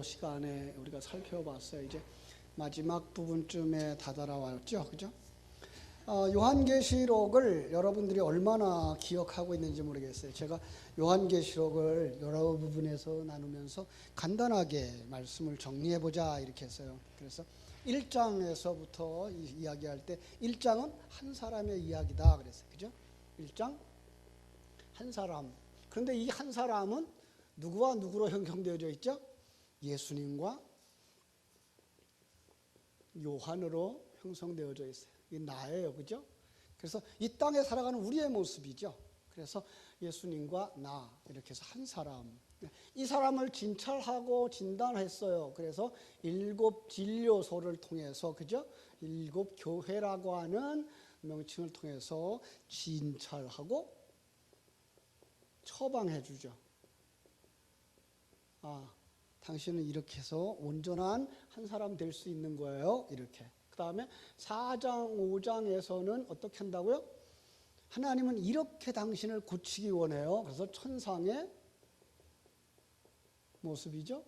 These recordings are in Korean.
시간에 우리가 살펴봤어요. 이제 마지막 부분쯤에 다다라왔죠, 그죠? 요한계시록을 여러분들이 얼마나 기억하고 있는지 모르겠어요. 제가 요한계시록을 여러 부분에서 나누면서 간단하게 말씀을 정리해보자 이렇게 했어요. 그래서 1장에서부터 이야기할 때 1장은 한 사람의 이야기다 그랬어요. 그죠? 1장 한 사람. 그런데 이 한 사람은 누구와 누구로 형성되어져 있죠? 예수님과 요한으로 형성되어져 있어요. 이게 나예요. 그죠? 그래서 이 땅에 살아가는 우리의 모습이죠. 그래서 예수님과 나 이렇게 해서 한 사람. 이 사람을 진찰하고 진단했어요. 그래서 7 진료소를 통해서, 그죠? 7 교회라고 하는 명칭을 통해서 진찰하고 처방해 주죠. 당신은 이렇게 해서 온전한 한 사람 될 수 있는 거예요. 이렇게. 그 다음에 4장, 5장에서는 어떻게 한다고요? 하나님은 이렇게 당신을 고치기 원해요. 그래서 천상의 모습이죠.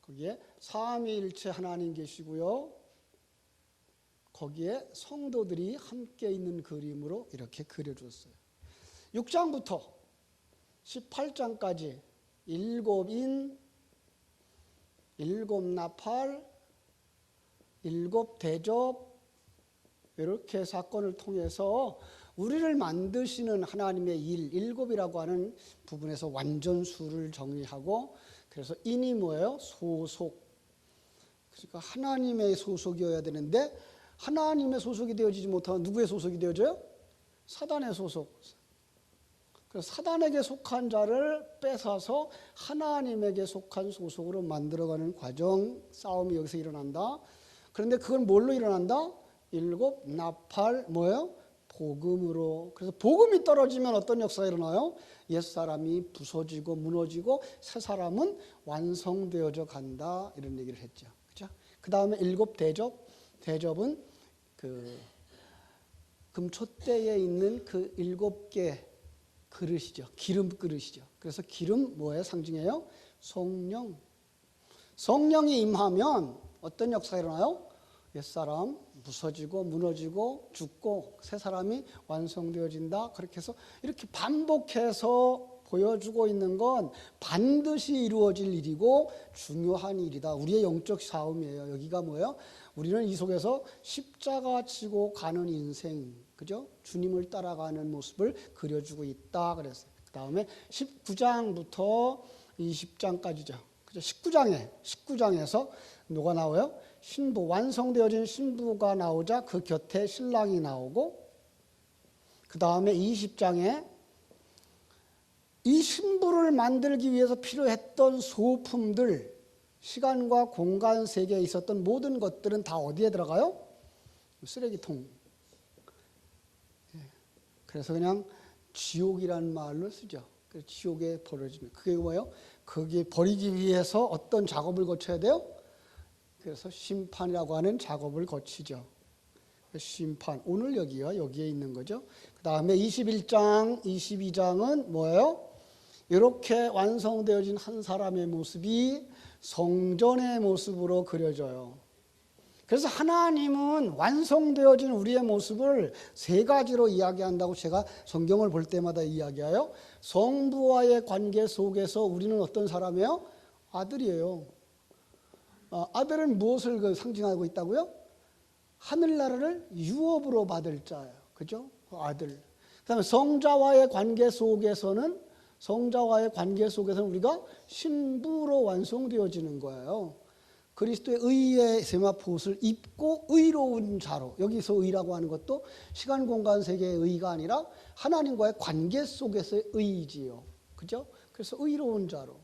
거기에 삼위일체 하나님 계시고요. 거기에 성도들이 함께 있는 그림으로 이렇게 그려줬어요. 6장부터 18장까지 7인, 7 나팔, 7 대접 이렇게 사건을 통해서 우리를 만드시는 하나님의 일, 7이라고 하는 부분에서 완전수를 정의하고, 그래서 인이 뭐예요? 소속. 그러니까 하나님의 소속이어야 되는데 하나님의 소속이 되어지지 못하면 누구의 소속이 되어져요? 사단의 소속. 그래서 사단에게 속한 자를 뺏어서 하나님에게 속한 소속으로 만들어가는 과정, 싸움이 여기서 일어난다. 그런데 그건 뭘로 일어난다? 7 나팔 뭐예요? 복음으로. 그래서 복음이 떨어지면 어떤 역사가 일어나요? 옛사람이 부서지고 무너지고 새 사람은 완성되어져 간다. 이런 얘기를 했죠. 그죠? 그 다음에 7 대접. 대접은 그 금촛대에 있는 그 7개 그릇이죠. 기름 그릇이죠. 그래서 기름 뭐에 상징해요? 성령. 성령이 임하면 어떤 역사가 일어나요? 옛사람 부서지고 무너지고 죽고 새 사람이 완성되어진다. 그렇게 해서 이렇게 반복해서 보여주고 있는 건 반드시 이루어질 일이고 중요한 일이다. 우리의 영적 싸움이에요. 여기가 뭐예요? 우리는 이 속에서 십자가 지고 가는 인생, 그죠? 주님을 따라가는 모습을 그려주고 있다 그랬어요. 그 다음에 19장부터 20장까지죠. 그죠? 19장에서 누가 나와요? 신부, 완성되어진 신부가 나오자 그 곁에 신랑이 나오고, 그 다음에 20장에 이 신부를 만들기 위해서 필요했던 소품들, 시간과 공간 세계에 있었던 모든 것들은 다 어디에 들어가요? 쓰레기통. 그래서 그냥 지옥이라는 말로 쓰죠. 그래서 지옥에 버려지는. 그게 뭐예요? 거기에 버리기 위해서 어떤 작업을 거쳐야 돼요? 그래서 심판이라고 하는 작업을 거치죠. 심판. 오늘 여기에 있는 거죠. 그 다음에 21장, 22장은 뭐예요? 이렇게 완성되어진 한 사람의 모습이 성전의 모습으로 그려져요. 그래서 하나님은 완성되어진 우리의 모습을 3가지로 이야기한다고 제가 성경을 볼 때마다 이야기해요. 성부와의 관계 속에서 우리는 어떤 사람이에요? 아들이에요. 아들은 무엇을 상징하고 있다고요? 하늘나라를 유업으로 받을 자예요. 그죠? 아들. 그 다음에 성자와의 관계 속에서는 우리가 신부로 완성되어지는 거예요. 그리스도의 의의 세마포옷을 입고 의로운 자로. 여기서 의라고 하는 것도 시간 공간 세계의 의가 아니라 하나님과의 관계 속에서의 의지요. 그죠? 그래서 의로운 자로.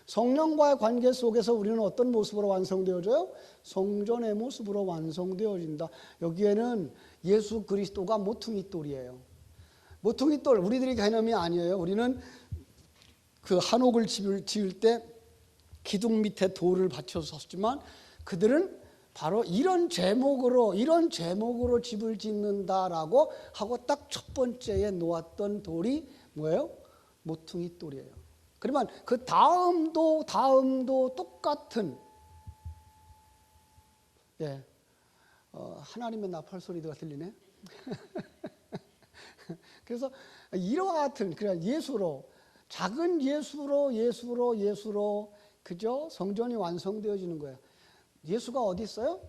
성령과의 관계 속에서 우리는 어떤 모습으로 완성되어져요? 성전의 모습으로 완성되어진다. 여기에는 예수 그리스도가 모퉁이돌이에요. 모퉁이돌, 우리들의 개념이 아니에요. 우리는 그 한옥을 지을 때 기둥 밑에 돌을 받쳐서 썼지만 그들은 바로 이런 제목으로 집을 짓는다라고 하고 딱 첫 번째에 놓았던 돌이 뭐예요? 모퉁이돌이에요. 그러면 그 다음도 똑같은 예, 하나님의 나팔 소리가 들리네. 그래서 이와 같은 그냥 예수로 작은 예수로 그죠? 성전이 완성되어지는 거예요. 예수가 어디 있어요?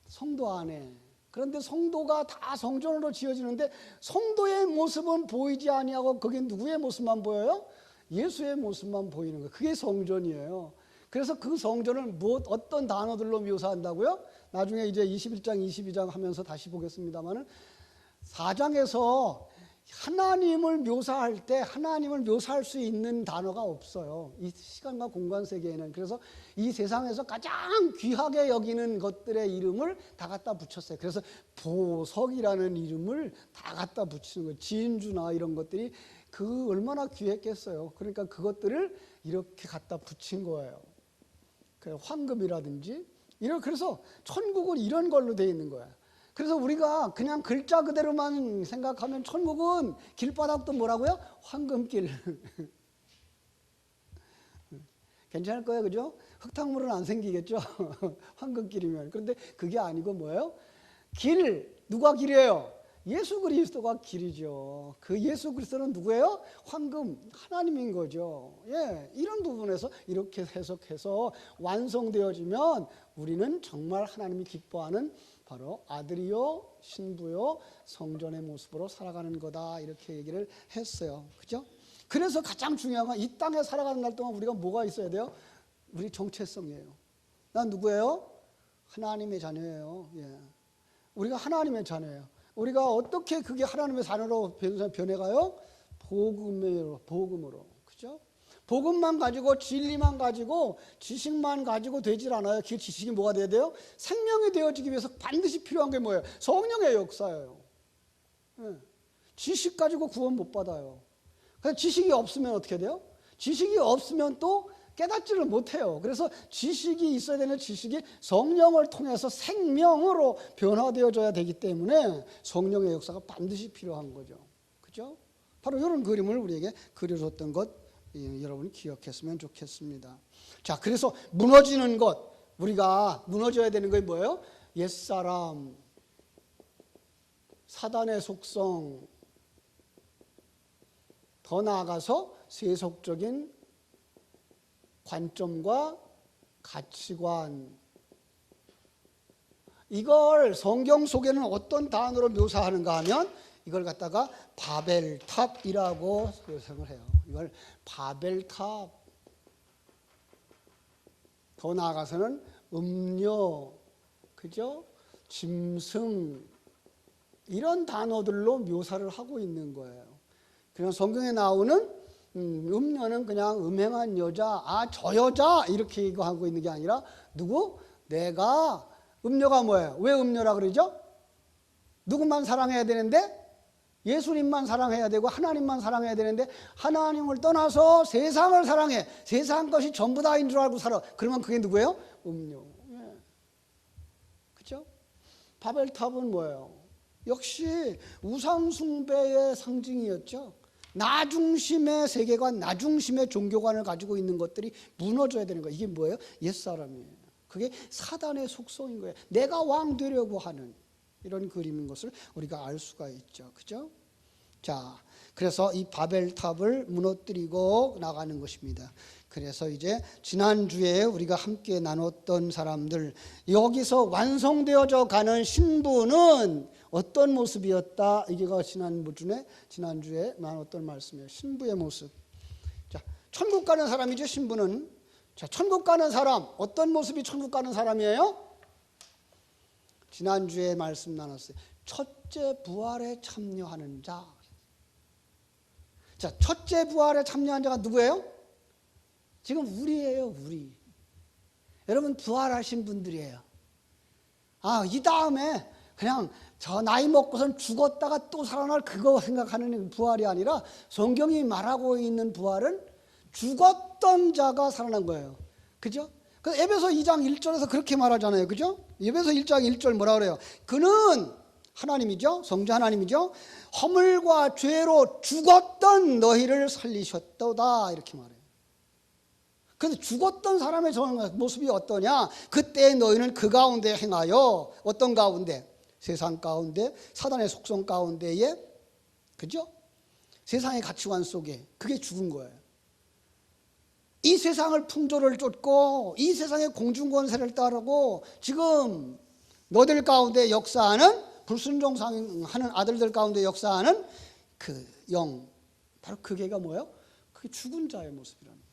성도 안에. 그런데 성도가 다 성전으로 지어지는데 성도의 모습은 보이지 아니하고 거기 누구의 모습만 보여요? 예수의 모습만 보이는 거예요. 그게 성전이에요. 그래서 그 성전을 어떤 단어들로 묘사한다고요? 나중에 이제 21장, 22장 하면서 다시 보겠습니다만은 4장에서 하나님을 묘사할 때 하나님을 묘사할 수 있는 단어가 없어요. 이 시간과 공간 세계에는. 그래서 이 세상에서 가장 귀하게 여기는 것들의 이름을 다 갖다 붙였어요. 그래서 보석이라는 이름을 다 갖다 붙이는 거예요. 진주나 이런 것들이 그 얼마나 귀했겠어요. 그러니까 그것들을 이렇게 갖다 붙인 거예요. 황금이라든지 그래서 천국은 이런 걸로 되어 있는 거예요. 그래서 우리가 그냥 글자 그대로만 생각하면 천국은 길바닥도 뭐라고요? 황금길. 괜찮을 거예요, 그죠? 흙탕물은 안 생기겠죠? 황금길이면. 그런데 그게 아니고 뭐예요? 누가 길이에요? 예수 그리스도가 길이죠. 그 예수 그리스도는 누구예요? 황금, 하나님인 거죠. 예, 이런 부분에서 이렇게 해석해서 완성되어지면 우리는 정말 하나님이 기뻐하는 바로 아들이요 신부요 성전의 모습으로 살아가는 거다, 이렇게 얘기를 했어요. 그죠? 그래서 가장 중요한 건 이 땅에 살아가는 날 동안 우리가 뭐가 있어야 돼요? 우리 정체성이에요. 난 누구예요? 하나님의 자녀예요. 예. 우리가 하나님의 자녀예요. 우리가 어떻게 그게 하나님의 자녀로 변해가요? 복음으로. 그죠? 복음만 가지고 진리만 가지고 지식만 가지고 되질 않아요. 그 지식이 뭐가 돼야 돼요? 생명이 되어지기 위해서 반드시 필요한 게 뭐예요? 성령의 역사예요. 네. 지식 가지고 구원 못 받아요. 그래서 지식이 없으면 어떻게 돼요? 지식이 없으면 또 깨닫지를 못해요. 그래서 지식이 있어야 되는 지식이 성령을 통해서 생명으로 변화되어져야 되기 때문에 성령의 역사가 반드시 필요한 거죠. 그죠? 바로 이런 그림을 우리에게 그려줬던 것 여러분이 기억했으면 좋겠습니다. 자, 그래서 무너지는 것, 우리가 무너져야 되는 게 뭐예요? 옛사람, 사단의 속성, 더 나아가서 세속적인 관점과 가치관, 이걸 성경 속에는 어떤 단어로 묘사하는가 하면 이걸 갖다가 바벨탑이라고 묘사를 해요. 이걸 바벨탑, 더 나아가서는 음료, 그죠? 짐승, 이런 단어들로 묘사를 하고 있는 거예요. 그냥 성경에 나오는 음녀는 그냥 음행한 여자, 저 여자 이렇게 얘기하고 있는 게 아니라 누구? 내가. 음녀가 뭐예요? 왜 음녀라 그러죠? 누구만 사랑해야 되는데? 예수님만 사랑해야 되고 하나님만 사랑해야 되는데 하나님을 떠나서 세상을 사랑해. 세상 것이 전부 다인 줄 알고 살아. 그러면 그게 누구예요? 음녀. 예. 그렇죠? 바벨탑은 뭐예요? 역시 우상 숭배의 상징이었죠. 나 중심의 세계관, 나 중심의 종교관을 가지고 있는 것들이 무너져야 되는 거예요. 이게 뭐예요? 옛사람이에요. 그게 사단의 속성인 거예요. 내가 왕 되려고 하는 이런 그림인 것을 우리가 알 수가 있죠. 그죠? 자, 그래서 이 바벨탑을 무너뜨리고 나가는 것입니다. 그래서 이제 지난주에 우리가 함께 나눴던 사람들, 여기서 완성되어져 가는 신부는 어떤 모습이었다? 이게가 지난주에 나눴던 말씀이에요. 신부의 모습. 자, 천국 가는 사람이죠, 신부는. 자, 천국 가는 사람, 어떤 모습이 천국 가는 사람이에요? 지난주에 말씀 나눴어요. 첫째 부활에 참여하는 자. 자, 첫째 부활에 참여한 자가 누구예요? 지금 우리예요, 우리. 여러분 부활하신 분들이에요. 이 다음에 그냥 저 나이 먹고선 죽었다가 또 살아날 그거 생각하는 부활이 아니라 성경이 말하고 있는 부활은 죽었던 자가 살아난 거예요. 그죠? 그 에베소 2장 1절에서 그렇게 말하잖아요. 그죠? 에베소 1장 1절 뭐라 그래요? 그는 하나님이죠. 성자 하나님이죠. 허물과 죄로 죽었던 너희를 살리셨도다. 이렇게 말해요. 그런데 죽었던 사람의 모습이 어떠냐? 그때 너희는 그 가운데 행하여 어떤 가운데? 세상 가운데, 사단의 속성 가운데에, 그죠? 세상의 가치관 속에 그게 죽은 거예요. 이 세상을 풍조를 쫓고 이 세상의 공중권세를 따르고 지금 너들 가운데 역사하는 불순종하는 아들들 가운데 역사하는 그 영, 바로 그게가 뭐예요? 그게 죽은 자의 모습이라는 거예요.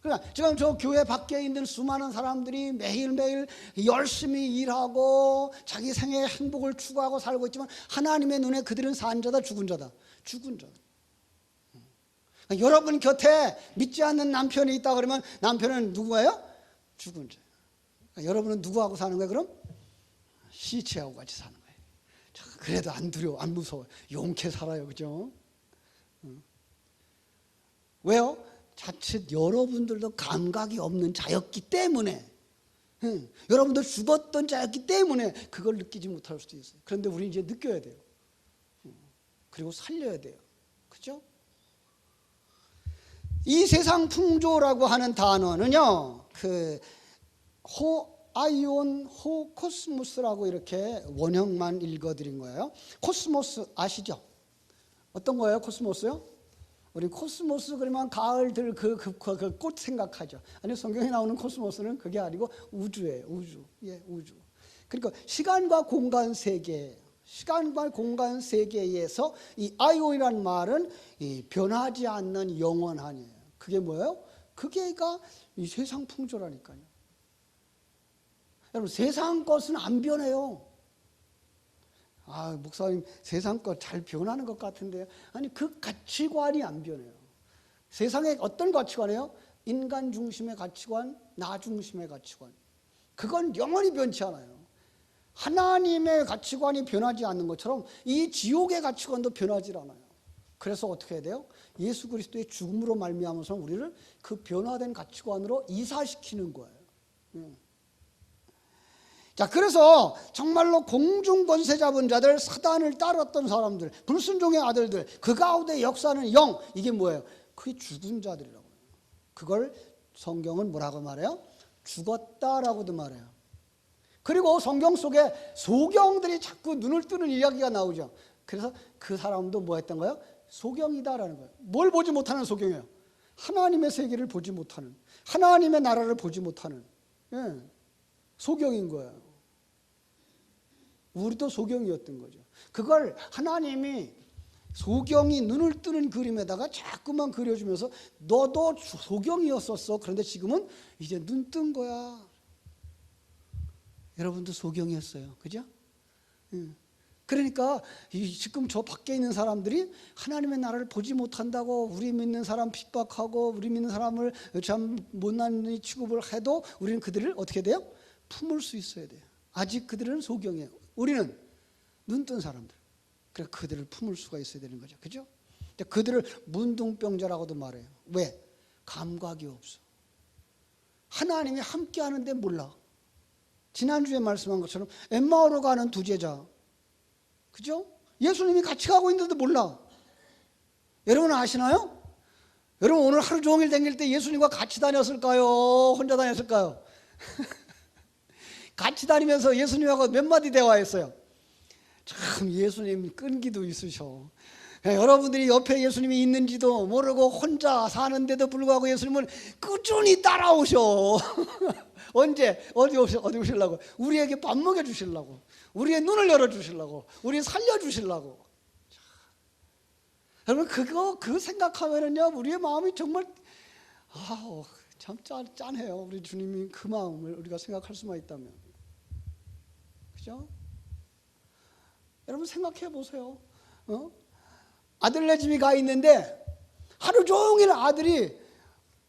그러니까 지금 저 교회 밖에 있는 수많은 사람들이 매일매일 열심히 일하고 자기 생애의 행복을 추구하고 살고 있지만 하나님의 눈에 그들은 산 자다, 죽은 자다. 죽은 자다. 그러니까 여러분 곁에 믿지 않는 남편이 있다 그러면 남편은 누구예요? 죽은 자예요. 그러니까 여러분은 누구하고 사는 거예요? 그럼 시체하고 같이 사는 거예요. 그래도 안 두려워, 안 무서워, 용케 살아요, 그죠? 왜요? 자칫 여러분들도 감각이 없는 자였기 때문에, 여러분들 죽었던 자였기 때문에 그걸 느끼지 못할 수도 있어요. 그런데 우리 이제 느껴야 돼요. 그리고 살려야 돼요. 그죠? 이 세상 풍조라고 하는 단어는요, 그 아이온 호 코스모스라고 이렇게 원형만 읽어드린 거예요. 코스모스 아시죠? 어떤 거예요, 코스모스요? 우리 코스모스 그러면 가을들 그 꽃 생각하죠. 아니, 성경에 나오는 코스모스는 그게 아니고 우주예요, 우주. 예, 우주. 그러니까 시간과 공간 세계, 시간과 공간 세계에서 이 아이온이라는 말은 이 변하지 않는 영원한이에요. 그게 뭐예요? 그게가 이 세상 풍조라니까요. 여러분, 세상 것은 안 변해요. 아, 목사님 세상 것 잘 변하는 것 같은데요. 아니, 그 가치관이 안 변해요. 세상에 어떤 가치관이에요? 인간 중심의 가치관, 나 중심의 가치관. 그건 영원히 변치 않아요. 하나님의 가치관이 변하지 않는 것처럼 이 지옥의 가치관도 변하지 않아요. 그래서 어떻게 해야 돼요? 예수 그리스도의 죽음으로 말미암아서 우리를 그 변화된 가치관으로 이사시키는 거예요. 자, 그래서 정말로 공중권세 잡은 자들, 사단을 따랐던 사람들, 불순종의 아들들, 그 가운데 역사하는 영, 이게 뭐예요? 그게 죽은 자들이라고 해요. 그걸 성경은 뭐라고 말해요? 죽었다라고도 말해요. 그리고 성경 속에 소경들이 자꾸 눈을 뜨는 이야기가 나오죠. 그래서 그 사람도 뭐 했던 거예요? 소경이다라는 거예요. 뭘 보지 못하는 소경이에요? 하나님의 세계를 보지 못하는, 하나님의 나라를 보지 못하는, 예, 소경인 거예요. 우리도 소경이었던 거죠. 그걸 하나님이 소경이 눈을 뜨는 그림에다가 자꾸만 그려주면서 너도 소경이었었어. 그런데 지금은 이제 눈 뜬 거야. 여러분도 소경이었어요. 그죠? 그러니까 지금 저 밖에 있는 사람들이 하나님의 나라를 보지 못한다고 우리 믿는 사람 핍박하고 우리 믿는 사람을 참 못난 취급을 해도 우리는 그들을 어떻게 돼요? 품을 수 있어야 돼요. 아직 그들은 소경이에요. 우리는 눈 뜬 사람들. 그래서 그들을 품을 수가 있어야 되는 거죠. 그죠? 그들을 문둥병자라고도 말해요. 왜? 감각이 없어. 하나님이 함께 하는데 몰라. 지난주에 말씀한 것처럼 엠마오로 가는 두 제자. 그죠? 예수님이 같이 가고 있는데도 몰라. 여러분 아시나요? 여러분 오늘 하루 종일 다닐 때 예수님과 같이 다녔을까요? 혼자 다녔을까요? 같이 다니면서 예수님하고 몇 마디 대화했어요. 참 예수님 끈기도 있으셔. 여러분들이 옆에 예수님이 있는지도 모르고 혼자 사는데도 불구하고 예수님은 꾸준히 따라오셔. 언제 어디 오시려고? 우리에게 밥 먹여주시려고, 우리의 눈을 열어주시려고, 우리 살려주시려고. 여러분 그 생각하면은요 우리의 마음이 정말 참 짠해요. 우리 주님이 그 마음을 우리가 생각할 수만 있다면. 그죠? 여러분 생각해 보세요. 아들네 집이 가 있는데 하루 종일 아들이,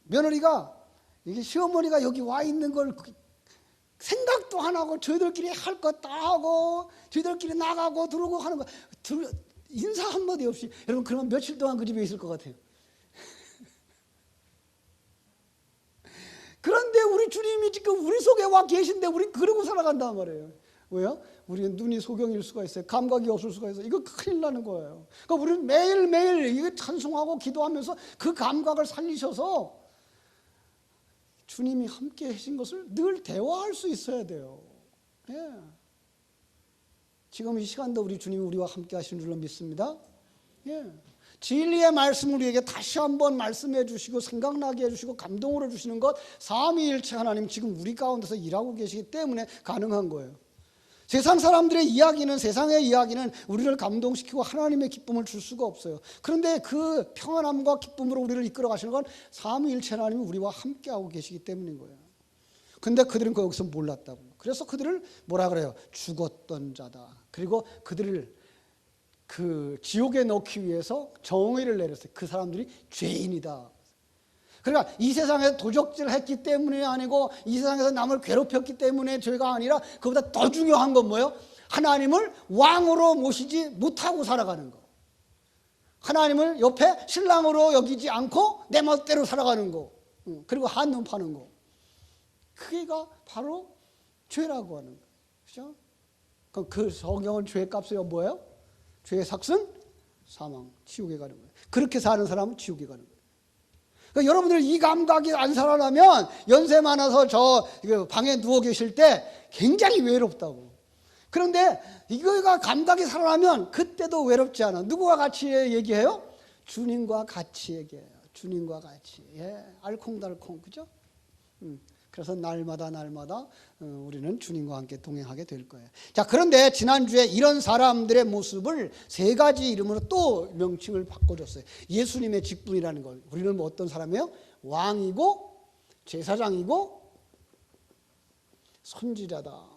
며느리가 이게 시어머니가 여기 와 있는 걸 생각도 안 하고 저희들끼리 할 것 다 하고 저희들끼리 나가고 들어오고 하는 거 인사 한마디 없이. 여러분 그러면 며칠 동안 그 집에 있을 것 같아요. 그런데 우리 주님이 지금 우리 속에 와 계신데 우리 그러고 살아간단 말이에요. 왜요? 우리는 눈이 소경일 수가 있어요. 감각이 없을 수가 있어요. 이거 큰일 나는 거예요. 그러니까 우리는 매일매일 이게 찬송하고 기도하면서 그 감각을 살리셔서 주님이 함께 하신 것을 늘 대화할 수 있어야 돼요. 예. 지금 이 시간도 우리 주님이 우리와 함께 하시는 줄로 믿습니다. 예. 진리의 말씀을 우리에게 다시 한번 말씀해 주시고 생각나게 해주시고 감동으로 주시는 것, 삼위일체 하나님 지금 우리 가운데서 일하고 계시기 때문에 가능한 거예요. 세상 사람들의 이야기는, 세상의 이야기는 우리를 감동시키고 하나님의 기쁨을 줄 수가 없어요. 그런데 그 평안함과 기쁨으로 우리를 이끌어 가시는 건 삼위일체 하나님이 우리와 함께하고 계시기 때문인 거예요. 근데 그들은 거기서 몰랐다고. 그래서 그들을 뭐라 그래요? 죽었던 자다. 그리고 그들을 그 지옥에 넣기 위해서 정의를 내렸어요. 그 사람들이 죄인이다. 그러니까 이 세상에서 도적질을 했기 때문이 아니고 이 세상에서 남을 괴롭혔기 때문에 죄가 아니라 그보다 더 중요한 건 뭐예요? 하나님을 왕으로 모시지 못하고 살아가는 거. 하나님을 옆에 신랑으로 여기지 않고 내 멋대로 살아가는 거. 그리고 한눈 파는 거. 그게가 바로 죄라고 하는 거예요. 그렇죠? 그럼 그 성경은 죄의 값이 뭐예요? 죄의 삭은 사망, 지옥에 가는 거예요. 그렇게 사는 사람은 지옥에 가는 거예요. 그러니까 여러분들 이 감각이 안 살아나면 연세 많아서 저 방에 누워 계실 때 굉장히 외롭다고. 그런데 이거가 감각이 살아나면 그때도 외롭지 않아. 누구와 같이 얘기해요? 주님과 같이 얘기해요. 주님과 같이. 예, 알콩달콩, 그죠? 그래서 날마다 우리는 주님과 함께 동행하게 될 거예요. 자, 그런데 지난주에 이런 사람들의 모습을 세 가지 이름으로 또 명칭을 바꿔줬어요. 예수님의 직분이라는 걸. 우리는 뭐 어떤 사람이에요? 왕이고 제사장이고 선지자다.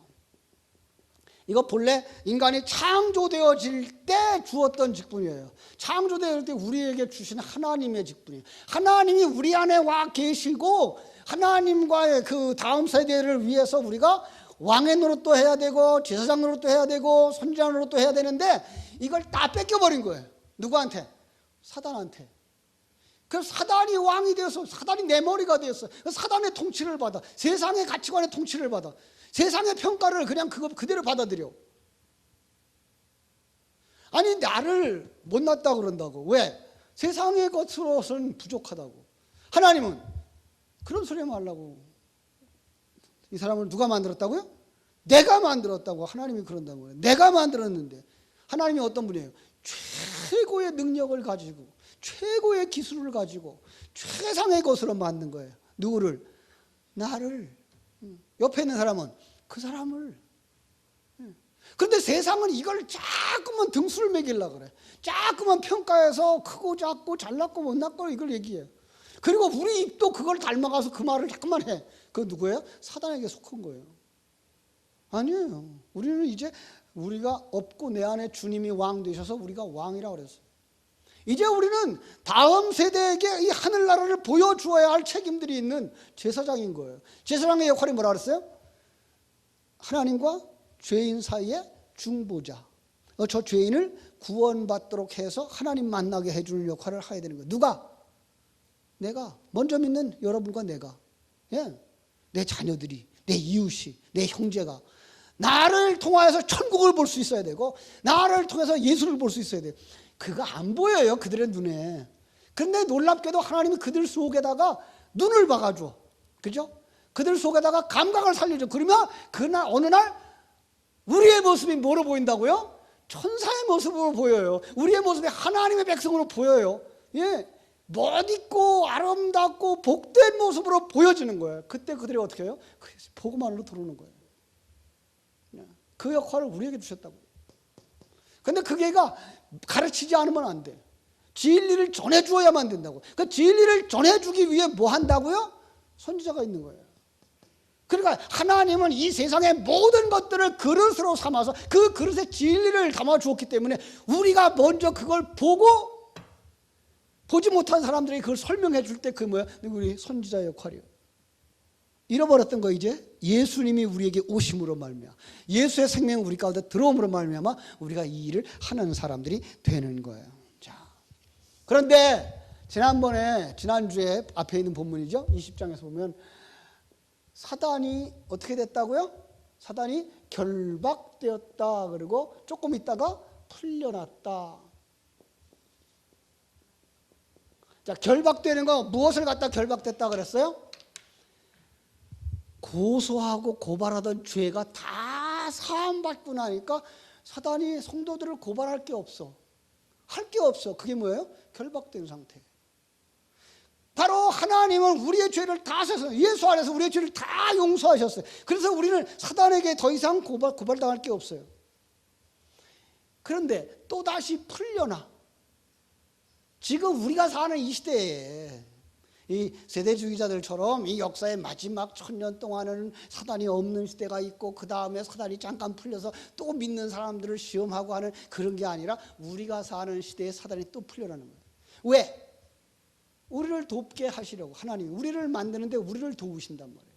이거 본래 인간이 창조되어질 때 주었던 직분이에요. 창조되어질 때 우리에게 주신 하나님의 직분이에요. 하나님이 우리 안에 와 계시고 하나님과의 그 다음 세대를 위해서 우리가 왕의 노릇도 해야 되고 제사장 노릇도 해야 되고 선지자 노릇도 해야 되는데 이걸 다 뺏겨버린 거예요. 누구한테? 사단한테. 그래서 사단이 왕이 되어서 사단이 내 머리가 되었어. 사단의 통치를 받아. 세상의 가치관의 통치를 받아. 세상의 평가를 그냥 그대로 받아들여. 아니 나를 못났다고 그런다고. 왜? 세상의 것으로서는 부족하다고. 하나님은 그런 소리 말라고. 이 사람을 누가 만들었다고요? 내가 만들었다고. 하나님이 그런다고요. 내가 만들었는데. 하나님이 어떤 분이에요? 최고의 능력을 가지고 최고의 기술을 가지고 최상의 것으로 만든 거예요. 누구를? 나를. 옆에 있는 사람은 그 사람을. 그런데 세상은 이걸 자꾸만 등수를 매기려고 그래. 자꾸만 평가해서 크고 작고 잘났고 못났고 이걸 얘기해요. 그리고 우리 입도 그걸 닮아가서 그 말을 자꾸만 해. 그거 누구예요? 사단에게 속한 거예요. 아니에요. 우리는 이제 우리가 없고 내 안에 주님이 왕 되셔서 우리가 왕이라고 그랬어요. 이제 우리는 다음 세대에게 이 하늘나라를 보여주어야 할 책임들이 있는 제사장인 거예요. 제사장의 역할이 뭐라 그랬어요? 하나님과 죄인 사이의 중보자. 저 죄인을 구원받도록 해서 하나님 만나게 해주는 역할을 해야 되는 거예요. 누가? 내가. 먼저 믿는 여러분과 내가. 예. 내 자녀들이, 내 이웃이, 내 형제가 나를 통하여서 천국을 볼 수 있어야 되고 나를 통해서 예수를 볼 수 있어야 돼요. 그거 안 보여요, 그들의 눈에. 그런데 놀랍게도 하나님이 그들 속에다가 눈을 박아줘. 그죠? 그들 속에다가 감각을 살려줘. 그러면 그날 어느 날 우리의 모습이 뭐로 보인다고요? 천사의 모습으로 보여요. 우리의 모습이 하나님의 백성으로 보여요. 예. 멋있고 아름답고 복된 모습으로 보여지는 거예요. 그때 그들이 어떻게 해요? 복음 안으로 들어오는 거예요. 그 역할을 우리에게 주셨다고. 근데 그게가 가르치지 않으면 안 돼. 진리를 전해주어야만 된다고. 그 진리를 전해주기 위해 뭐 한다고요? 선지자가 있는 거예요. 그러니까 하나님은 이 세상의 모든 것들을 그릇으로 삼아서 그 그릇에 진리를 담아주었기 때문에 우리가 먼저 그걸 보고 보지 못한 사람들이 그걸 설명해 줄 때 그 뭐야? 우리 선지자의 역할이에요. 잃어버렸던 거 이제 예수님이 우리에게 오심으로 말미암아 예수의 생명이 우리 가운데 들어옴으로 말미암아 우리가 이 일을 하는 사람들이 되는 거예요. 자, 그런데 지난주에 앞에 있는 본문이죠. 20장에서 보면 사단이 어떻게 됐다고요? 사단이 결박되었다. 그리고 조금 있다가 풀려났다. 자, 결박되는 거 무엇을 갖다 결박됐다 그랬어요? 고소하고 고발하던 죄가 다 사함받고 나니까 사단이 성도들을 고발할 게 없어. 할 게 없어. 그게 뭐예요? 결박된 상태. 바로 하나님은 우리의 죄를 다 사서 예수 안에서 우리의 죄를 다 용서하셨어요. 그래서 우리는 사단에게 더 이상 고발당할 게 없어요. 그런데 또다시 풀려나 지금 우리가 사는 이 시대에 이 세대주의자들처럼 이 역사의 마지막 1000년 동안은 사단이 없는 시대가 있고 그 다음에 사단이 잠깐 풀려서 또 믿는 사람들을 시험하고 하는 그런 게 아니라 우리가 사는 시대에 사단이 또 풀려나는 거예요. 왜? 우리를 돕게 하시려고. 하나님이 우리를 만드는데 우리를 도우신단 말이에요.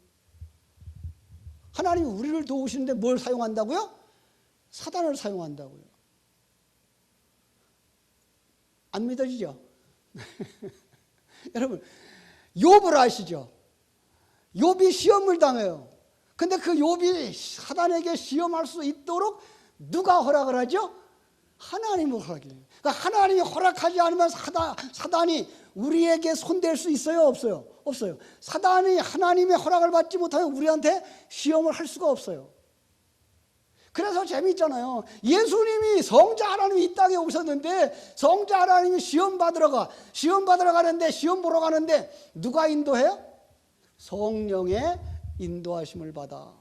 하나님이 우리를 도우시는데 뭘 사용한다고요? 사단을 사용한다고요. 안 믿어지죠? 여러분 욥을 아시죠? 욥이 시험을 당해요. 근데 그 욥이 사단에게 시험할 수 있도록 누가 허락을 하죠? 하나님이 허락해요. 그러니까 하나님이 허락하지 않으면 사단이 우리에게 손댈 수 있어요? 없어요? 없어요. 사단이 하나님의 허락을 받지 못하면 우리한테 시험을 할 수가 없어요. 그래서 재미있잖아요. 예수님이 성자 하나님이 이 땅에 오셨는데 성자 하나님이 시험 받으러 가는데 시험 보러 가는데 누가 인도해요? 성령의 인도하심을 받아.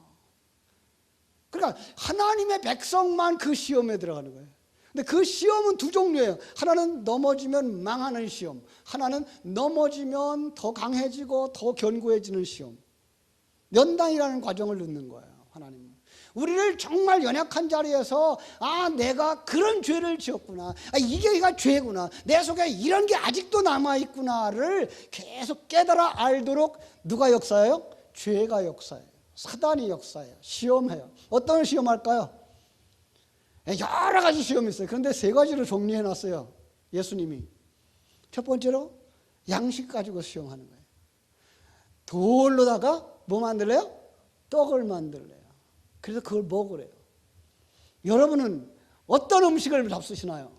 그러니까 하나님의 백성만 그 시험에 들어가는 거예요. 근데 그 시험은 두 종류예요. 하나는 넘어지면 망하는 시험, 하나는 넘어지면 더 강해지고 더 견고해지는 시험. 연단이라는 과정을 넣는 거예요. 하나님은 우리를 정말 연약한 자리에서 내가 그런 죄를 지었구나, 이게 죄구나, 내 속에 이런 게 아직도 남아있구나를 계속 깨달아 알도록 누가 역사해요? 죄가 역사해요. 사단이 역사해요. 시험해요. 어떤 시험할까요? 여러 가지 시험이 있어요. 그런데 세 가지로 정리해놨어요. 예수님이. 첫 번째로 양식 가지고 시험하는 거예요. 돌로다가 뭐 만들래요? 떡을 만들래요. 그래서 그걸 먹으래요. 여러분은 어떤 음식을 잡수시나요?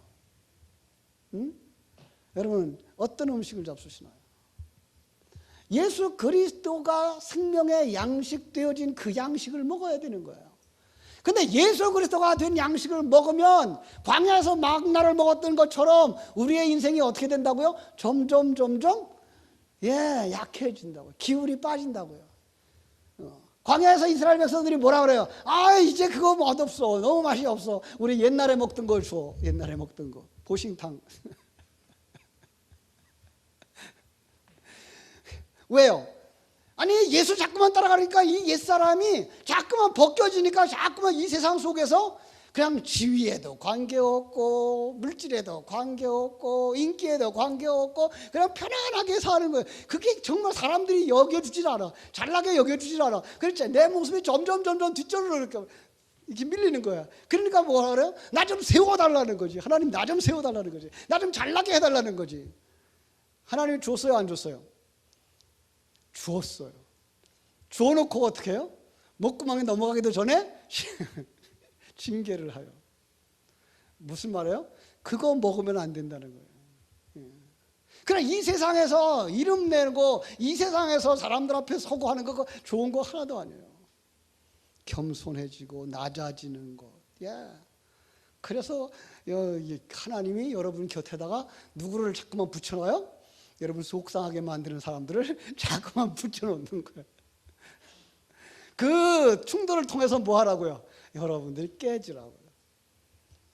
여러분은 어떤 음식을 잡수시나요? 예수 그리스도가 생명의 양식 되어진 그 양식을 먹어야 되는 거예요. 근데 예수 그리스도가 된 양식을 먹으면 광야에서 만나를 먹었던 것처럼 우리의 인생이 어떻게 된다고요? 점점 약해진다고요. 기운이 빠진다고요. 광야에서 이스라엘 백성들이 뭐라 그래요? 이제 그거 맛없어. 너무 맛이 없어. 우리 옛날에 먹던 걸 줘. 옛날에 먹던 거. 보신탕. 왜요? 아니 예수 자꾸만 따라가니까 이 옛사람이 자꾸만 벗겨지니까 자꾸만 이 세상 속에서 그냥 지위에도 관계없고 물질에도 관계없고 인기에도 관계없고 그냥 편안하게 사는 거예요. 그게 정말 사람들이 여겨주질 않아. 잘나게 여겨주질 않아. 그렇지. 내 모습이 점점 뒷전으로 이렇게 밀리는 거야. 그러니까 뭐라 그래요? 나 좀 세워달라는 거지. 하나님 나 좀 세워달라는 거지. 나 좀 잘나게 해달라는 거지. 하나님이 줬어요? 안 줬어요? 주었어요. 주어놓고 어떻게 해요? 목구멍에 넘어가기도 전에 징계를 하여. 무슨 말이에요? 그거 먹으면 안 된다는 거예요. 그래 이 세상에서 이름 내고 이 세상에서 사람들 앞에 서고 하는 거 좋은 거 하나도 아니에요. 겸손해지고 낮아지는 것. 그래서 하나님이 여러분 곁에다가 누구를 자꾸만 붙여놔요? 여러분 속상하게 만드는 사람들을 자꾸만 붙여놓는 거예요. 그 충돌을 통해서 뭐 하라고요? 여러분들 깨지라고요.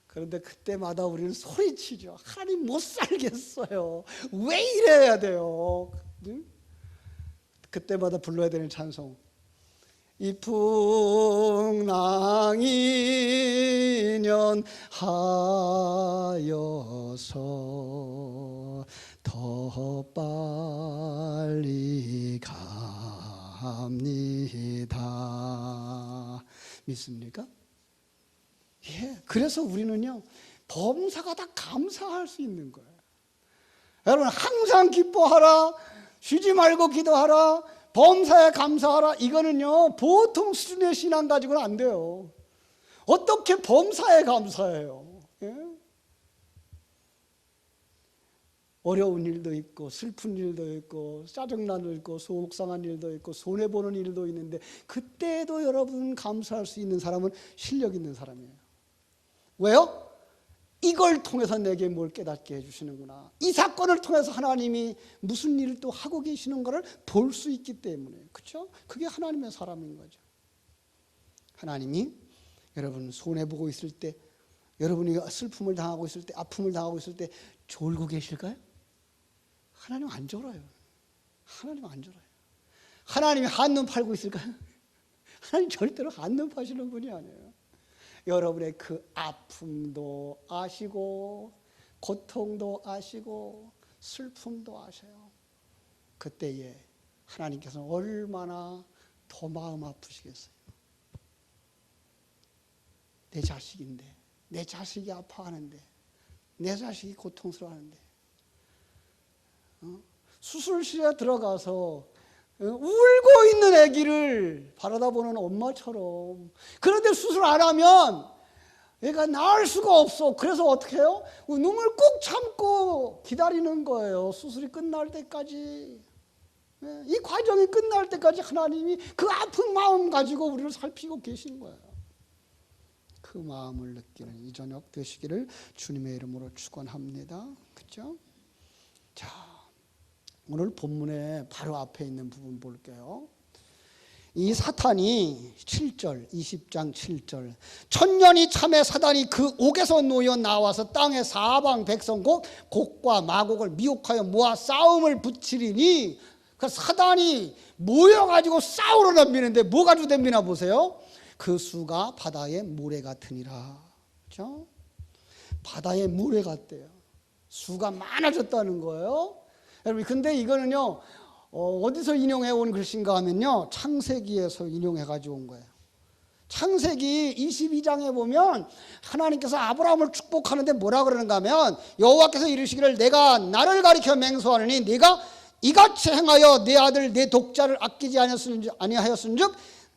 그런데 그때마다 우리는 소리치죠. 하나님 못 살겠어요. 왜 이래야 돼요? 그때마다 불러야 되는 찬송. 이 풍랑이년 하여서 더 빨리 갑니다. 믿습니까? 그래서 우리는요 범사가 다 감사할 수 있는 거예요. 여러분 항상 기뻐하라, 쉬지 말고 기도하라, 범사에 감사하라. 이거는요 보통 수준의 신앙 가지고는 안 돼요. 어떻게 범사에 감사해요? 어려운 일도 있고 슬픈 일도 있고 짜증나는 일도 있고 속상한 일도 있고 손해보는 일도 있는데 그때도 여러분 감사할 수 있는 사람은 실력 있는 사람이에요. 왜요? 이걸 통해서 내게 뭘 깨닫게 해주시는구나. 이 사건을 통해서 하나님이 무슨 일을 또 하고 계시는 것을 볼 수 있기 때문에. 그렇죠? 그게 하나님의 사람인 거죠. 하나님이 여러분 손해보고 있을 때, 여러분이 슬픔을 당하고 있을 때, 아픔을 당하고 있을 때 졸고 계실까요? 하나님 안 졸아요. 하나님 안 졸아요. 하나님이 한눈 팔고 있을까요? 하나님 절대로 한눈 파시는 분이 아니에요. 여러분의 그 아픔도 아시고 고통도 아시고 슬픔도 아셔요. 그때에 하나님께서는 얼마나 더 마음 아프시겠어요. 내 자식인데, 내 자식이 아파하는데, 내 자식이 고통스러워하는데, 수술실에 들어가서 울고 있는 아기를 바라다보는 엄마처럼. 그런데 수술 안 하면 얘가 나을 수가 없어. 그래서 어떻게 해요? 눈물 꾹 참고 기다리는 거예요. 수술이 끝날 때까지. 이 과정이 끝날 때까지 하나님이 그 아픈 마음 가지고 우리를 살피고 계신 거예요. 그 마음을 느끼는 이 저녁 되시기를 주님의 이름으로 축원합니다. 그렇죠? 자, 오늘 본문의 바로 앞에 있는 부분 볼게요. 이 사탄이 7절, 20장 7절. 천년이 참에 사단이 그 옥에서 놓여 나와서 땅의 사방 백성 곧 곡과 마곡을 미혹하여 모아 싸움을 붙이리니, 그 사단이 모여가지고 싸우러 덤비는데 뭐 가지고 덤비나 보세요. 그 수가 바다의 모래 같으니라. 그렇죠? 바다의 모래 같대요. 수가 많아졌다는 거예요. 여러분, 근데 이거는요, 어디서 인용해 온 글씨인가 하면요, 창세기에서 인용해 가지고 온 거예요. 창세기 22장에 보면 하나님께서 아브라함을 축복하는데 뭐라 그러는가 하면, 여호와께서 이르시기를 내가 나를 가리켜 맹세하느니 네가 이같이 행하여 내 아들 내 독자를 아끼지 아니하였은즉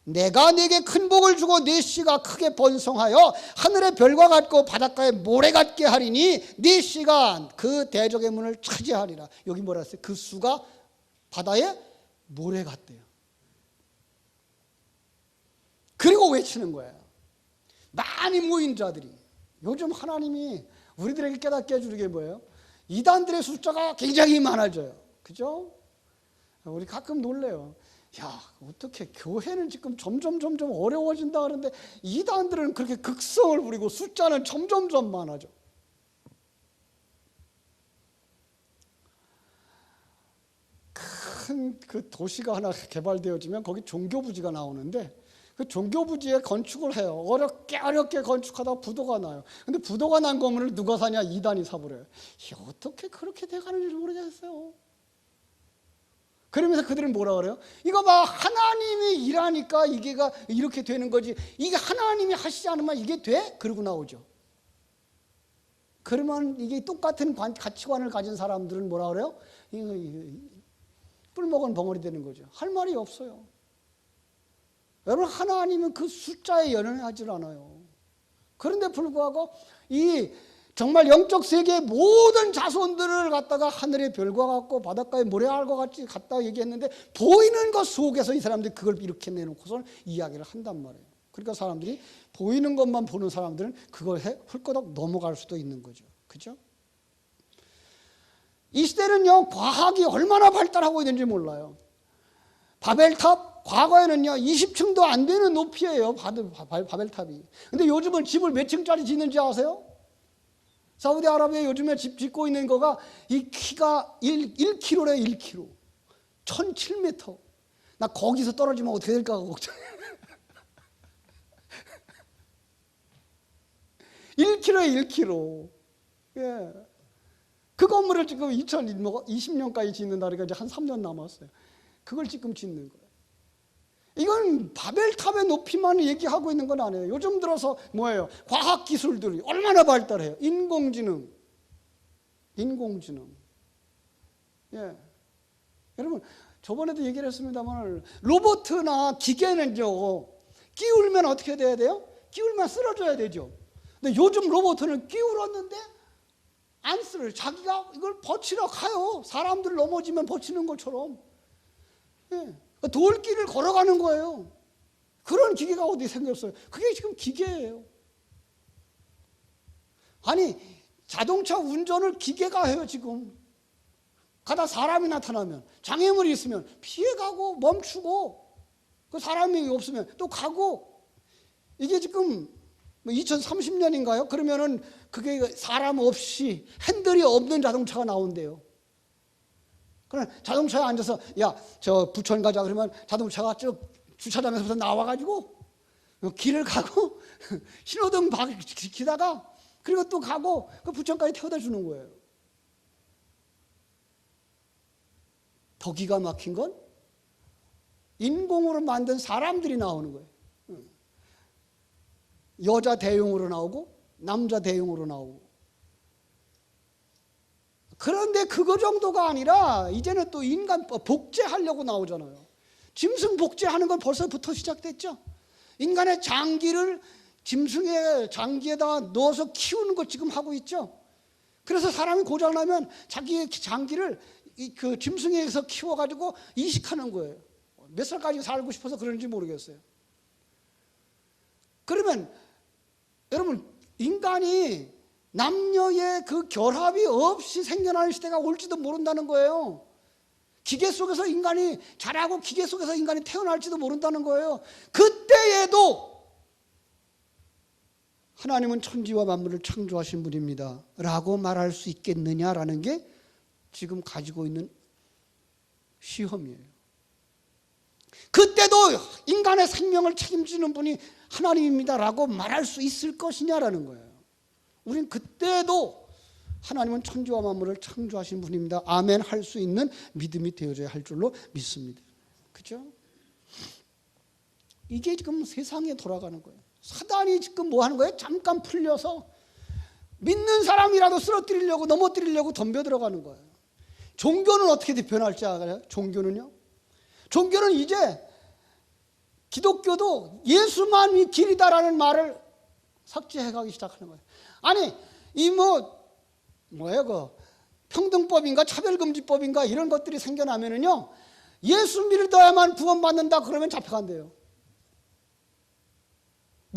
내가 네게 큰 복을 주고 네 씨가 크게 번성하여 하늘의 별과 같고 바닷가의 모래 같게 하리니 네 씨가 그 대적의 문을 차지하리라. 여기 뭐라 했어요? 그 수가 바다의 모래 같대요. 그리고 외치는 거예요. 많이 모인 자들이. 요즘 하나님이 우리들에게 깨닫게 해주는 게 뭐예요? 이단들의 숫자가 굉장히 많아져요. 그죠? 우리 가끔 놀래요. 야, 어떻게 교회는 지금 점점 어려워진다 그러는데 이단들은 그렇게 극성을 부리고 숫자는 점점 많아져. 큰 그 도시가 하나 개발되어지면 거기 종교부지가 나오는데 그 종교부지에 건축을 해요. 어렵게 건축하다가 부도가 나요. 근데 부도가 난 건물을 누가 사냐? 이단이 사버려요. 어떻게 그렇게 돼가는지 모르겠어요. 그러면서 그들은 뭐라 그래요? 이거 봐, 하나님이 일하니까 이게 이렇게 되는 거지. 이게 하나님이 하시지 않으면 이게 돼? 그러고 나오죠. 그러면 이게 똑같은 가치관을 가진 사람들은 뭐라 그래요? 뿔먹은 벙어리 되는 거죠. 할 말이 없어요. 여러분, 하나님은 그 숫자에 연연하지 않아요. 그런데 불구하고 이 정말 영적 세계의 모든 자손들을 갖다가 하늘의 별과 같고 바닷가의 모래알과 같이 갖다 얘기했는데 보이는 것 속에서 이 사람들이 그걸 이렇게 내놓고서 이야기를 한단 말이에요. 그러니까 사람들이 보이는 것만 보는 사람들은 그걸 훌꺼덕 넘어갈 수도 있는 거죠. 그죠? 이 시대는요, 과학이 얼마나 발달하고 있는지 몰라요. 바벨탑, 과거에는요 20층도 안 되는 높이예요. 바벨탑이. 근데 요즘은 집을 몇 층짜리 짓는지 아세요? 사우디아라비아 요즘에 집 짓고 있는 거가 이 키가 1km래. 1km 1007m. 나 거기서 떨어지면 어떻게 될까 걱정해. 1km에 1km. 예. 그 건물을 지금 2020년까지 짓는다 그러니까 이제 한 3년 남았어요. 그걸 지금 짓는 거예요. 이건 바벨탑의 높이만 얘기하고 있는 건 아니에요. 요즘 들어서 뭐예요? 과학기술들이 얼마나 발달해요. 인공지능. 예. 여러분, 저번에도 얘기를 했습니다만 로봇이나 기계는요, 끼울면 어떻게 돼야 돼요? 끼울면 쓰러져야 되죠. 근데 요즘 로봇은 끼울었는데 안쓰러워요. 자기가 이걸 버치러 가요. 사람들 넘어지면 버치는 것처럼. 예. 돌길을 걸어가는 거예요. 그런 기계가 어디 생겼어요? 그게 지금 기계예요. 아니, 자동차 운전을 기계가 해요, 지금. 가다 사람이 나타나면, 장애물이 있으면 피해가고 멈추고, 그 사람이 없으면 또 가고. 이게 지금 2030년인가요? 그러면은 그게 사람 없이 핸들이 없는 자동차가 나온대요. 그럼 자동차에 앉아서 야, 저 부천 가자 그러면 자동차가 쭉 주차장에서 나와가지고 길을 가고 신호등 지키다가 그리고 또 가고 그 부천까지 태워다 주는 거예요. 더 기가 막힌 건 인공으로 만든 사람들이 나오는 거예요. 여자 대용으로 나오고 남자 대용으로 나오고. 그런데 그거 정도가 아니라 이제는 또 인간 복제하려고 나오잖아요. 짐승 복제하는 건 벌써부터 시작됐죠. 인간의 장기를 짐승의 장기에다가 넣어서 키우는 거 지금 하고 있죠. 그래서 사람이 고장나면 자기의 장기를 그 짐승에서 키워가지고 이식하는 거예요. 몇 살까지 살고 싶어서 그런지 모르겠어요. 그러면 여러분, 인간이 남녀의 그 결합이 없이 생겨나는 시대가 올지도 모른다는 거예요. 기계 속에서 인간이 자라고 기계 속에서 인간이 태어날지도 모른다는 거예요. 그때에도 하나님은 천지와 만물을 창조하신 분입니다 라고 말할 수 있겠느냐라는 게 지금 가지고 있는 시험이에요. 그때도 인간의 생명을 책임지는 분이 하나님입니다 라고 말할 수 있을 것이냐라는 거예요. 우린 그때도 하나님은 천지와 만물을 창조하신 분입니다, 아멘 할 수 있는 믿음이 되어져야 할 줄로 믿습니다. 그렇죠? 이게 지금 세상에 돌아가는 거예요. 사단이 지금 뭐 하는 거예요? 잠깐 풀려서 믿는 사람이라도 쓰러뜨리려고 넘어뜨리려고 덤벼 들어가는 거예요. 종교는 어떻게 변할지 알아요? 종교는요? 종교는 이제 기독교도 예수만이 길이다라는 말을 삭제해가기 시작하는 거예요. 아니, 이 뭐예요? 그 평등법인가 차별금지법인가 이런 것들이 생겨나면은요, 예수 믿어야만 구원받는다 그러면 잡혀간대요.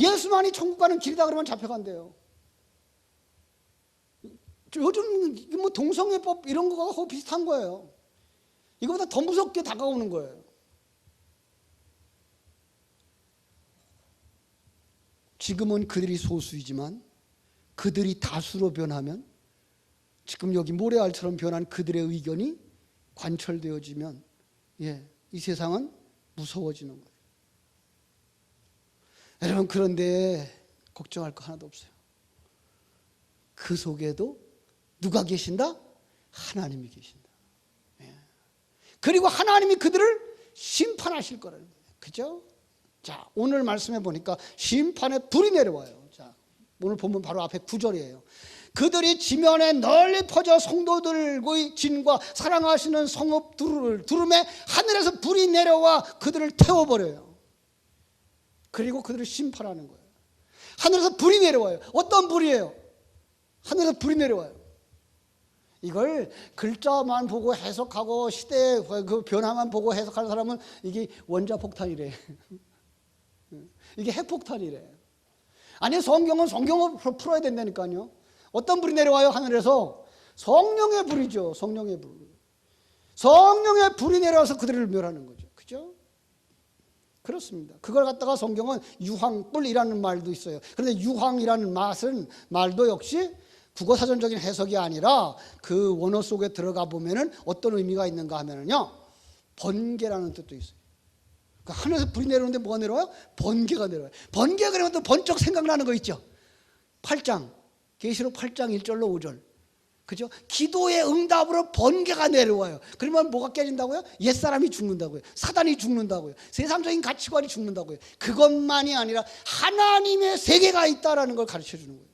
예수만이 천국 가는 길이다 그러면 잡혀간대요. 요즘 뭐 동성애법 이런 거하고 비슷한 거예요. 이거보다 더 무섭게 다가오는 거예요. 지금은 그들이 소수이지만 그들이 다수로 변하면, 지금 여기 모래알처럼 변한 그들의 의견이 관철되어지면, 이 세상은 무서워지는 거예요. 여러분, 그런데 걱정할 거 하나도 없어요. 그 속에도 누가 계신다? 하나님이 계신다. 그리고 하나님이 그들을 심판하실 거라는 거예요. 그죠? 자, 오늘 말씀해 보니까 심판의 불이 내려와요. 자, 오늘 본문 바로 앞에 9절이에요. 그들이 지면에 널리 퍼져 성도들의 진과 사랑하시는 성읍 두름에 하늘에서 불이 내려와 그들을 태워버려요. 그리고 그들을 심판하는 거예요. 하늘에서 불이 내려와요. 어떤 불이에요? 하늘에서 불이 내려와요. 이걸 글자만 보고 해석하고 시대의 그 변화만 보고 해석하는 사람은 이게 원자폭탄이래. 이게 핵폭탄이래. 아니, 성경은 성경으로 풀어야 된다니까요. 어떤 불이 내려와요? 하늘에서 성령의 불이죠. 성령의 불. 성령의 불이 내려와서 그들을 멸하는 거죠. 그죠? 그렇습니다. 그걸 갖다가 성경은 유황불이라는 말도 있어요. 그런데 유황이라는 말도 역시 국어사전적인 해석이 아니라 그 원어 속에 들어가 보면은 어떤 의미가 있는가 하면은요, 번개라는 뜻도 있어요. 그러니까 하늘에서 불이 내려오는데 뭐가 내려와요? 번개가 내려와요. 번개 그러면 또 번쩍 생각나는 거 있죠. 8장, 계시록 8장 1절로 5절. 그죠? 기도의 응답으로 번개가 내려와요. 그러면 뭐가 깨진다고요? 옛사람이 죽는다고요. 사단이 죽는다고요. 세상적인 가치관이 죽는다고요. 그것만이 아니라 하나님의 세계가 있다라는 걸 가르쳐 주는 거예요.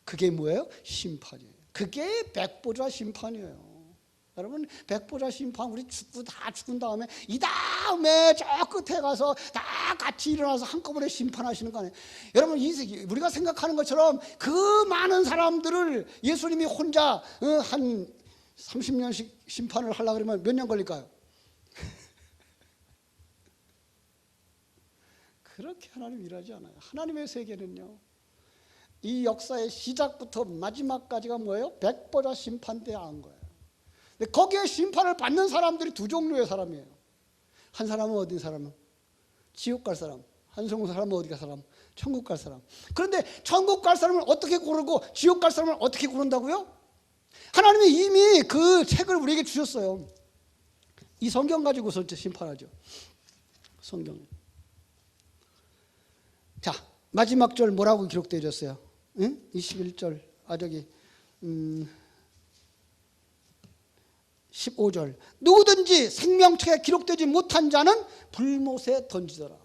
그게 뭐예요? 심판이에요. 그게 백보자 심판이에요. 여러분 백보자 심판 우리 다 죽은 다음에 이 다음에 저 끝에 가서 다 같이 일어나서 한꺼번에 심판하시는 거 아니에요. 여러분 우리가 생각하는 것처럼 그 많은 사람들을 예수님이 혼자 한 30년씩 심판을 하려고 그러면 몇 년 걸릴까요? 그렇게 하나님 일하지 않아요. 하나님의 세계는요, 이 역사의 시작부터 마지막까지가 뭐예요? 백보자 심판대에 한 거예요. 근데 거기에 심판을 받는 사람들이 두 종류의 사람이에요. 한 사람은 어디 사람은? 지옥 갈 사람. 한 사람은 어디 갈 사람? 천국 갈 사람. 그런데 천국 갈 사람을 어떻게 고르고 지옥 갈 사람을 어떻게 고른다고요? 하나님이 이미 그 책을 우리에게 주셨어요. 이 성경 가지고서 심판하죠. 성경. 자, 마지막 절 뭐라고 기록되어 있었어요? 응? 21절. 저기 15절. 누구든지 생명책에 기록되지 못한 자는 불못에 던지더라.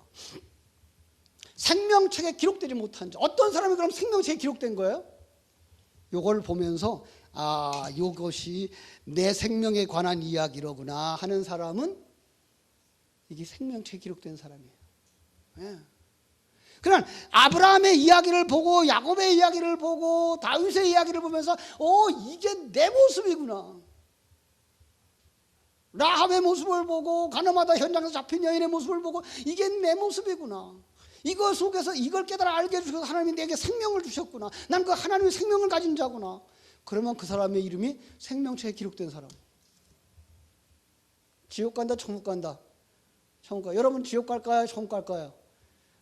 생명책에 기록되지 못한 자. 어떤 사람이 그럼 생명책에 기록된 거예요? 요걸 보면서 요것이 내 생명에 관한 이야기로구나 하는 사람은 이게 생명책에 기록된 사람이에요. 네. 그러나 아브라함의 이야기를 보고 야곱의 이야기를 보고 다윗의 이야기를 보면서 이게 내 모습이구나. 라합의 모습을 보고 가늠하다 현장에서 잡힌 여인의 모습을 보고 이게 내 모습이구나. 이거 속에서 이걸 깨달아 알게 해주셔서 하나님이 내게 생명을 주셨구나. 난 그 하나님의 생명을 가진 자구나. 그러면 그 사람의 이름이 생명책에 기록된 사람. 지옥 간다, 천국 간다. 천국 가. 여러분 지옥 갈까요? 천국 갈까요?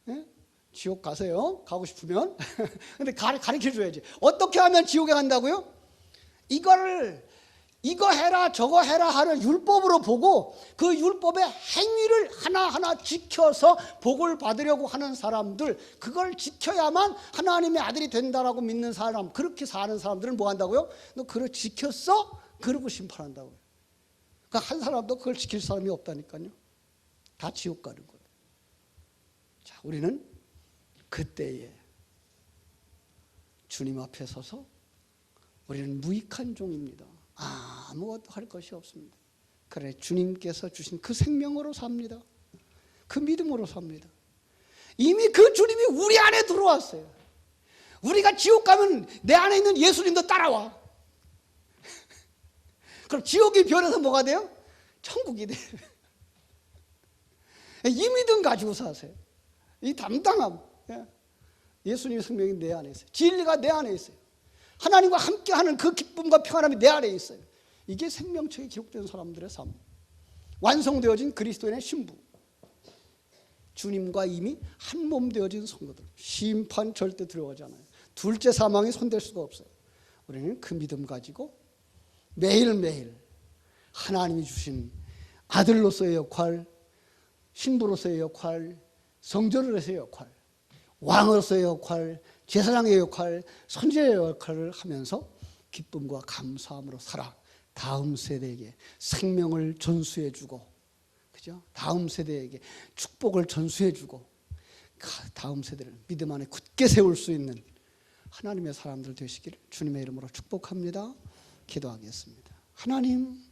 예? 지옥 가세요. 가고 싶으면. 근데 가르쳐 줘야지. 어떻게 하면 지옥에 간다고요? 이거 해라 저거 해라 하는 율법으로 보고 그 율법의 행위를 하나하나 지켜서 복을 받으려고 하는 사람들, 그걸 지켜야만 하나님의 아들이 된다라고 믿는 사람, 그렇게 사는 사람들은 뭐 한다고요? 너 그걸 지켰어? 그러고 심판한다고요. 그러니까 한 사람도 그걸 지킬 사람이 없다니까요. 다 지옥 가는 거예요. 자, 우리는 그때에 주님 앞에 서서 우리는 무익한 종입니다. 아무것도 할 것이 없습니다. 그래 주님께서 주신 그 생명으로 삽니다. 그 믿음으로 삽니다. 이미 그 주님이 우리 안에 들어왔어요. 우리가 지옥 가면 내 안에 있는 예수님도 따라와. 그럼 지옥이 변해서 뭐가 돼요? 천국이 돼요. 이 믿음 가지고 사세요. 이 담당함. 예수님의 생명이 내 안에 있어요. 진리가 내 안에 있어요. 하나님과 함께하는 그 기쁨과 평안함이 내 안에 있어요. 이게 생명책에 기록된 사람들의 삶. 완성되어진 그리스도인의 신부. 주님과 이미 한 몸 되어진 성도들. 심판 절대 두려워하지 않아요. 둘째 사망이 손댈 수가 없어요. 우리는 그 믿음 가지고 매일매일 하나님이 주신 아들로서의 역할, 신부로서의 역할, 성전으로서의 역할, 왕으로서의 역할, 제사장의 역할, 선지자의 역할을 하면서 기쁨과 감사함으로 살아 다음 세대에게 생명을 전수해주고, 그죠? 다음 세대에게 축복을 전수해주고, 다음 세대를 믿음 안에 굳게 세울 수 있는 하나님의 사람들 되시기를 주님의 이름으로 축복합니다. 기도하겠습니다. 하나님,